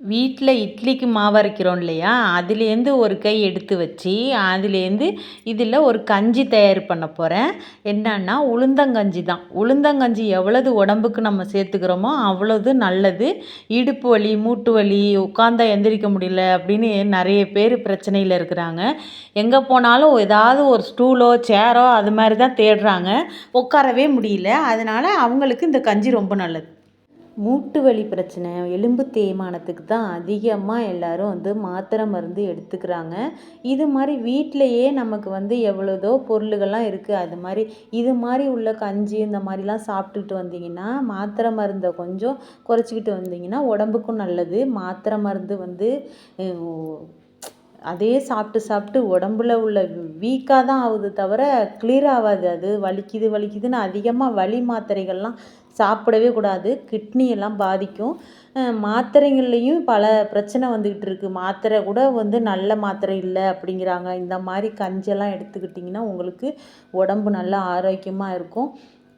வீட்டில் இட்லிக்கு மாவு அரைக்கிறோம் இல்லையா, அதுலேருந்து ஒரு கை எடுத்து வச்சு அதுலேருந்து இதில் ஒரு கஞ்சி தயார் பண்ண போகிறேன். என்னன்னா உளுந்தங்கஞ்சி தான். உளுந்தங்கஞ்சி எவ்வளவு உடம்புக்கு நம்ம சேர்த்துக்கிறோமோ அவ்வளவு நல்லது. இடுப்பு வலி, மூட்டு வலி, உட்காந்தா எந்திரிக்க முடியல அப்படின்னு நிறைய பேர் பிரச்சனையில் இருக்கிறாங்க. எங்கே போனாலும் ஏதாவது ஒரு ஸ்டூலோ சேரோ அது மாதிரி தான் தேடுறாங்க. உட்காரவே முடியல. அதனால் அவங்களுக்கு இந்த கஞ்சி ரொம்ப நல்லது. மூட்டு வலி பிரச்சனை, எலும்பு தேய்மானத்துக்கு தான் அதிகமாக எல்லோரும் மாத்திரை மருந்து எடுத்துக்கிறாங்க. இது மாதிரி வீட்டிலையே நமக்கு எவ்வளோதோ பொருளுகள்லாம் இருக்குது. அது மாதிரி இது மாதிரி உள்ள கஞ்சி இந்த மாதிரிலாம் சாப்பிட்டுக்கிட்டு வந்தீங்கன்னா, மாத்திரை மருந்தை கொஞ்சம் குறைச்சிக்கிட்டு வந்தீங்கன்னா உடம்புக்கும் நல்லது. மாத்திரை மருந்து அதே சாப்பிட்டு சாப்பிட்டு உடம்புல உள்ள வீக்காக தான் ஆகுது தவிர கிளியர் ஆகாது. அது வலிக்குது வலிக்குதுன்னு அதிகமாக வலி மாத்திரைகள்லாம் சாப்பிடவே கூடாது. கிட்னி எல்லாம் பாதிக்கும். மாத்திரைகள்லேயும் பல பிரச்சனை வந்துக்கிட்டு இருக்குது. மாத்திரை கூட நல்ல மாத்திரை இல்லை அப்படிங்கிறாங்க. இந்த மாதிரி கஞ்செல்லாம் எடுத்துக்கிட்டிங்கன்னா உங்களுக்கு உடம்பு நல்லா ஆரோக்கியமாக இருக்கும்.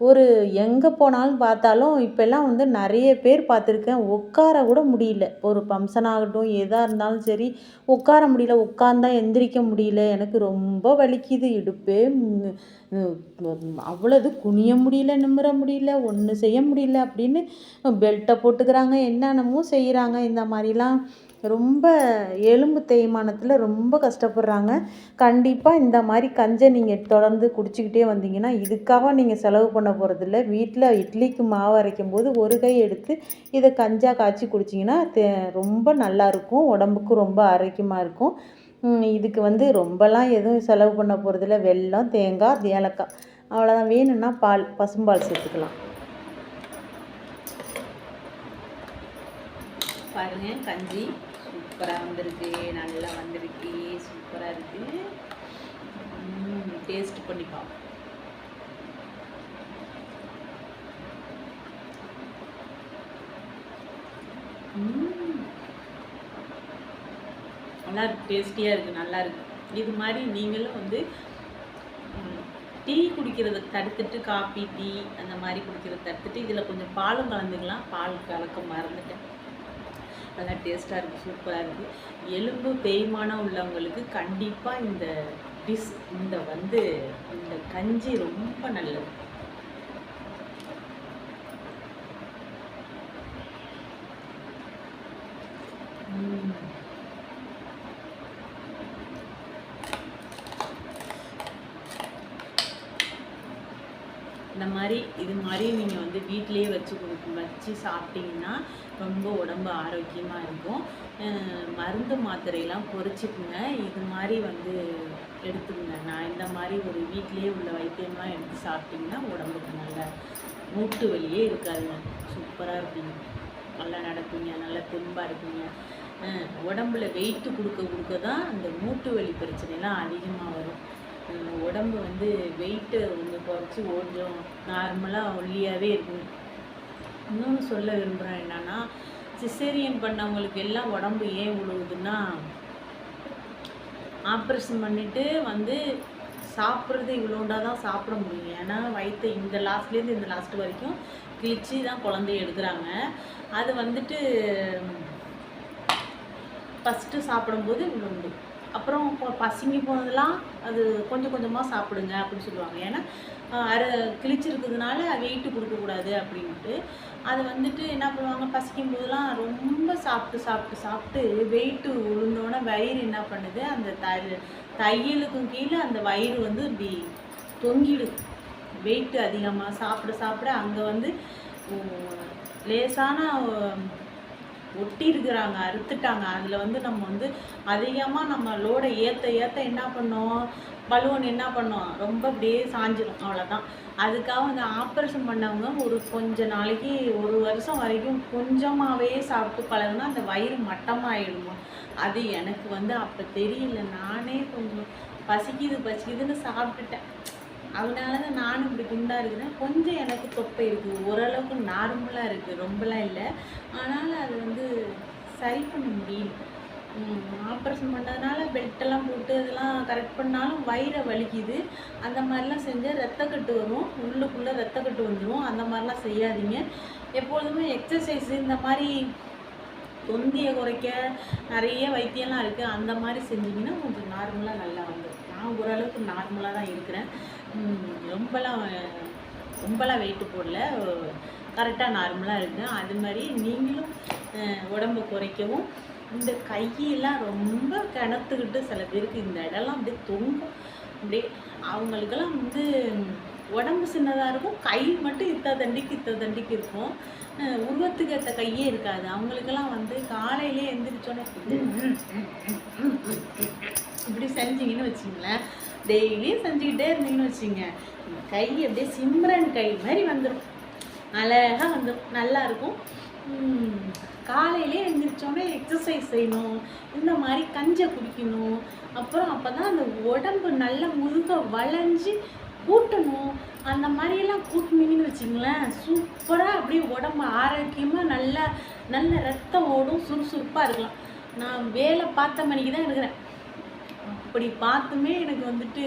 ஒரு எங்கே போனாலும் பார்த்தாலும் இப்போல்லாம் நிறைய பேர் பார்த்துருக்கேன், உட்கார கூட முடியல. ஒரு ஃபங்க்ஷன் ஆகட்டும் எதாக இருந்தாலும் சரி, உட்கார முடியல. உட்காந்தா எந்திரிக்க முடியல. எனக்கு ரொம்ப வலிக்குது இடுப்பே. அவ்வளவு குனிய முடியல, நிமிர முடியல, ஒன்றும் செய்ய முடியல அப்படின்னு பெல்ட்டை போட்டுக்கிறாங்க. என்னென்னமோ செய்கிறாங்க. இந்த மாதிரிலாம் ரொம்ப எலும்பு தேய்மானத்தில் ரொம்ப கஷ்டப்படுறாங்க. கண்டிப்பாக இந்த மாதிரி கஞ்சை நீங்கள் தொடர்ந்து குடிச்சிக்கிட்டே வந்தீங்கன்னா, இதுக்காக நீங்கள் செலவு பண்ண போகிறதில்ல. வீட்டில் இட்லிக்கு மாவு அரைக்கும் போது ஒரு கை எடுத்து இதை கஞ்சாக காய்ச்சி குடிச்சிங்கன்னா ரொம்ப நல்லாயிருக்கும். உடம்புக்கும் ரொம்ப ஆரோக்கியமாக இருக்கும். இதுக்கு ரொம்பலாம் எதுவும் செலவு பண்ண போகிறதில்ல. வெல்லம், தேங்காய், ஏலக்காய் அவ்வளோதான். வேணும்னா பால், பசும்பால் சேர்த்துக்கலாம். பாருங்கள், கஞ்சி சூப்பராக வந்திருக்கு. நல்லா வந்திருக்கு. சூப்பராக இருக்குது. டேஸ்ட் பண்ணி பார்ப்போம். நல்லா இருக்கு. டேஸ்டியாக இருக்குது. நல்லா இருக்குது. இது மாதிரி நீங்களும் டீ குடிக்கிறத தடுத்துட்டு, காஃபி டீ அந்த மாதிரி குடிக்கிறத தடுத்துட்டு இதில் கொஞ்சம் பாலும் கலந்துக்கலாம். பால் கலக்க மறந்துட்டேன். நல்லா டேஸ்ட்டாக இருக்குது. சூப்பராக இருக்குது. எலும்பு தேய்மானம் உள்ளவங்களுக்கு கண்டிப்பாக இந்த டிஷ் இந்த கஞ்சி ரொம்ப நல்லது. இது மாதிரி நீங்கள் வீட்டிலேயே வச்சு சாப்பிட்டீங்கன்னா ரொம்ப உடம்பு ஆரோக்கியமாக இருக்கும். மருந்து மாத்திரையெல்லாம் குறைச்சிக்குங்க. இது மாதிரி எடுத்துக்கோங்க. நான் இந்த மாதிரி ஒரு வீட்டிலேயே உள்ள வைத்தியம்லாம் எடுத்து சாப்பிட்டிங்கன்னா உடம்புக்கு நல்ல மூட்டு வலியே இருக்காதுங்க. சூப்பராக இருப்பீங்க. நல்லா நடப்பீங்க. நல்லா தெம்பாக இருப்பீங்க. உடம்புல வெயிட்டு கொடுக்க தான் அந்த மூட்டு வலி பிரச்சனைலாம் அதிகமாக வரும். உடம்பு வெயிட்டு குறைச்சி கொஞ்சம் நார்மலாக ஒல்லியாகவே இருக்கும். இன்னொன்று சொல்ல விரும்புகிறேன் என்னென்னா, சிசேரியன் பண்ணவங்களுக்கு எல்லாம் உடம்பு ஏன் விழுவுதுன்னா, ஆப்ரேஷன் பண்ணிவிட்டு சாப்பிட்றது இவ்வளோண்டா தான் சாப்பிட முடியும். ஏன்னா வயிற்று இந்த லாஸ்ட்லேருந்து இந்த லாஸ்ட் வரைக்கும் கிழிச்சி தான் குழந்தைய எடுக்கிறாங்க. அது ஃபஸ்ட்டு சாப்பிடும்போது இவ்வளோ, அப்புறம் பசிங்கி போனதெல்லாம் அது கொஞ்சம் கொஞ்சமாக சாப்பிடுங்க அப்படின்னு சொல்லுவாங்க. ஏன்னா கிழிச்சிருக்கிறதுனால வெயிட்டு கொடுக்கக்கூடாது அப்படின்ட்டு. அது என்ன பண்ணுவாங்க, பசிக்கும் போதெல்லாம் ரொம்ப சாப்பிட்டு வெயிட்டு விழுந்தோன்னே வயிறு என்ன பண்ணுது, அந்த தையலுக்கும் கீழே அந்த வயிறு இப்படி தொங்கிடுது. வெயிட்டு அதிகமாக சாப்பிட அங்கே லேசான ஒட்டி இருக்கிறாங்க, அறுத்துட்டாங்க. அதில் நம்ம அதிகமாக நம்ம லோடை ஏற்ற என்ன பண்ணோம், பலூன் என்ன பண்ணோம், ரொம்ப அப்படியே சாஞ்சிடும். அவ்வளோதான். அதுக்காக ஆப்ரேஷன் பண்ணவங்க ஒரு கொஞ்ச நாளைக்கு 1 வருஷம் வரைக்கும் கொஞ்சமாகவே சாப்பிட்டு பழகுனா அந்த வயிறு மட்டமாகிடுமா. அது எனக்கு அப்போ தெரியல. நானே கொஞ்சம் பசிக்குதுன்னு சாப்பிட்டுட்டேன். அதனால தான் நானும் இப்படி குண்டாக இருக்கிறேன். கொஞ்சம் எனக்கு தொப்பை இருக்குது. ஓரளவுக்கு நார்மலாக இருக்குது. ரொம்பலாம் இல்லை. ஆனால் அது சரி பண்ண முடியல. ஆப்ரேஷன் பண்ணதுனால பெல்ட்டெல்லாம் போட்டு அதெல்லாம் கரெக்ட் பண்ணாலும் வயிறை வலிக்குது. அந்த மாதிரிலாம் செஞ்சால் ரத்தக்கட்டு வரும். உள்ளுக்குள்ளே ரத்தக்கட்டு வந்துடும். அந்த மாதிரிலாம் செய்யாதீங்க. எப்பொழுதுமே எக்ஸசைஸு இந்த மாதிரி தொந்தியை குறைக்க நிறைய வைத்தியம்லாம் இருக்குது. அந்த மாதிரி செஞ்சிங்கன்னா கொஞ்சம் நார்மலாக நல்லா வந்துடும். நான் ஓரளவுக்கு நார்மலாக தான் இருக்கிறேன். ரொம்பலாம் ரொம்பலாம் வெயிட்டு போடல, கரெக்டாக நார்மலாக இருக்கேன். அது மாதிரி நீங்களும் உடம்பை குறைக்கவும். இந்த கையெல்லாம் ரொம்ப கிணத்துக்கிட்டு சில பேருக்கு இந்த இடம்லாம் அப்படியே தொங்கும். அப்படியே அவங்களுக்கெல்லாம் வந்து உடம்பு சின்னதாக இருக்கும், கை மட்டும் இத்த தண்டிக்கு இருக்கும். உருவத்துக்கு ஏற்ற கையே இருக்காது. அவங்களுக்கெல்லாம் வந்து காலையிலே எழுந்திரிச்சோன்னே இப்படி செஞ்சிங்கன்னு வச்சிங்களேன், டெய்லியும் செஞ்சுக்கிட்டே இருந்தீங்கன்னு வச்சுங்க, கை அப்படியே சிம்ரன் கை மாதிரி வந்துடும், அழகாக வந்துடும், நல்லாயிருக்கும். காலையிலே எழுந்திரிச்சோன்னே எக்ஸசைஸ் செய்யணும், இந்த மாதிரி கஞ்சை குடிக்கணும். அப்புறம் அப்போ தான் அந்த உடம்பு நல்ல முழுக்க வளைஞ்சி கூட்டணும். அந்த மாதிரியெல்லாம் கூட்டினீங்கன்னு வச்சிங்களேன், சூப்பராக அப்படியே உடம்பு ஆரோக்கியமாக நல்லா நல்ல ரத்தம் ஓடும், சுறுசுறுப்பாக இருக்கலாம். நான் வேலை பார்த்த மணிக்கு தான் இருக்கிறேன். அப்படி பார்த்துமே எனக்கு வந்துட்டு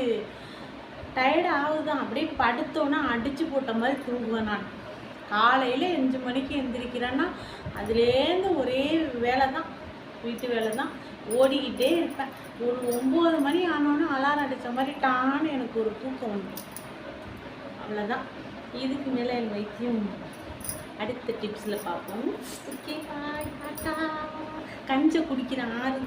டயர்டு ஆகுதான். அப்படியே படுத்தோன்னா அடித்து போட்ட மாதிரி தூங்குவேன். நான் காலையில் 5 மணிக்கு எழுந்திரிக்கிறேன்னா அதுலேருந்து ஒரே வேலை தான், வீட்டு வேலை தான், ஓடிக்கிட்டே இருப்பேன். ஒரு 9 மணி ஆனோன்னா அலாரம் அடித்த மாதிரி டான்னு எனக்கு ஒரு தூக்கம் வந்துடும். அவ்வளோதான். இதுக்கு மேலே என் வைத்தியம் அடுத்த டிப்ஸில் பார்ப்போம். ஓகே, பாய், டாட்டா. கஞ்சை குடிக்கிற ஆறு